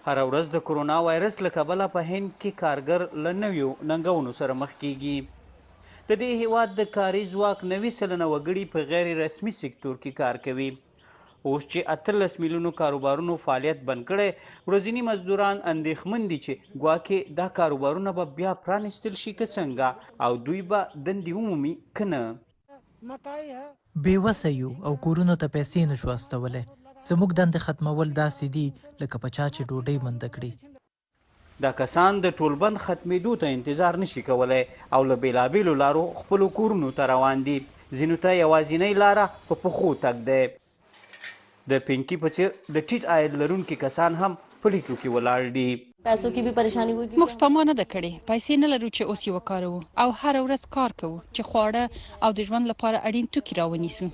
هره ورځ د کرونا وایرس له کبله په هند کې کارګر له نویو ننګونو سره مخ کیږي. د دې هیواد د کاري ځواک 90 سلنه وګړي په غیر رسمي سکتور کې کار کوي. اوس چې 18 میلیونو کاروبارونو فعالیت بند کړی، ورځني مزدوران اندېښمن دي چې ګواکې دا کاروبارونه به بیا پرانیستل شي که څنګه، او دوی به دندې ومومي که نه. بېوسه یو او کورونو ته پیسې نشو استولی. زموږ دندې ختمول داسې دي لکه په چا چې ډوډۍ بنده کړي. دا کسان د ټولبند ختمېدو ته انتظار نشي کولی او له بېلابېلو لارو خپلو کورونو ته روان دي. ځینو ته یوازینۍ لاره په پښو تګ دی. د پینکي په څېر د ټیټ عاید لرونکي کسان هم په لیکو کې ولاړ دي. پیسو کې به پریشانی وي. موږ سپما نه ده کړې، پیسې نه لرو چې اوس یې وکاروو او هره ورځ کار کوو چې خواړه او د ژوند لپاره اړین توکي راونیسو.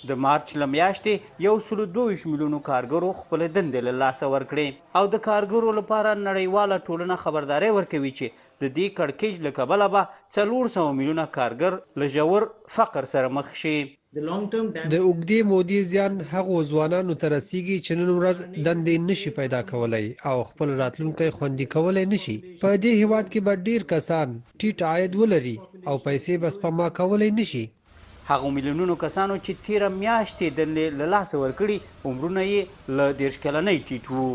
د مارچ له میاشتې 122 میلیونو کارګرو خپلې دندې له لاسه ورکړې او د کارګرو لپاره نړیواله ټولنه خبرداری ورکوي چې د دې کړکېچ له کبله به 400 میلیونه کارګر له ژور فقر سره مخ شي. د اوږدې مودې زیان هغو ځوانانو ته رسیږي چې نن ورځ دندې نشي پیدا کولی او خپل راتلونکی خوندي کولی نشي. په دې هیواد کې به ډیر کسان ټیټ عاید ولري او پیسې به سپما کولی نشي. هغو میلیونونو کسانو چې تیره میاشتې دندې له لاسه ورکړي عمرونه یې له 30 کلنۍ ټیټ وو.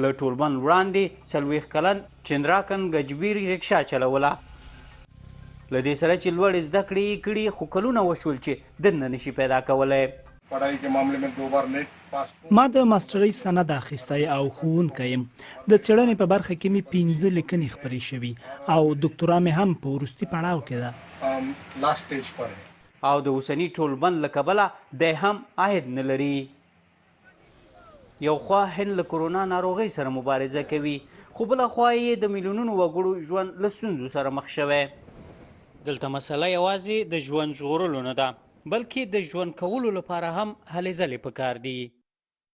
له ټولبند وړاندې 40 کلن چندراکن ګجبیر رکشا چلوله. له دې سره چې لوړې زده کړې یې کړي خو کلونه وشول چې دنده نشي پیدا کولی. ما د ماسټرۍ سند اخیستی او ښوونکی یم. د څېړنې په برخه کې مې 15 لیکنې خپرې شوي او دکتورا مې هم په وروستي پړاو کې ده. او د اوسني ټولبند له کبله دی هم عاید نه لري. یو خوا هند له کرونا ناروغۍ سره مبارزه کوي، خو بله خوا یې د میلیونونو وګړو ژوند له ستونزو سره مخ شوی. دلته مسله یوازې د ژوند ژغورلو نه ده، بلکې د ژوند کولو لپاره هم هلې ځلې پکار دي.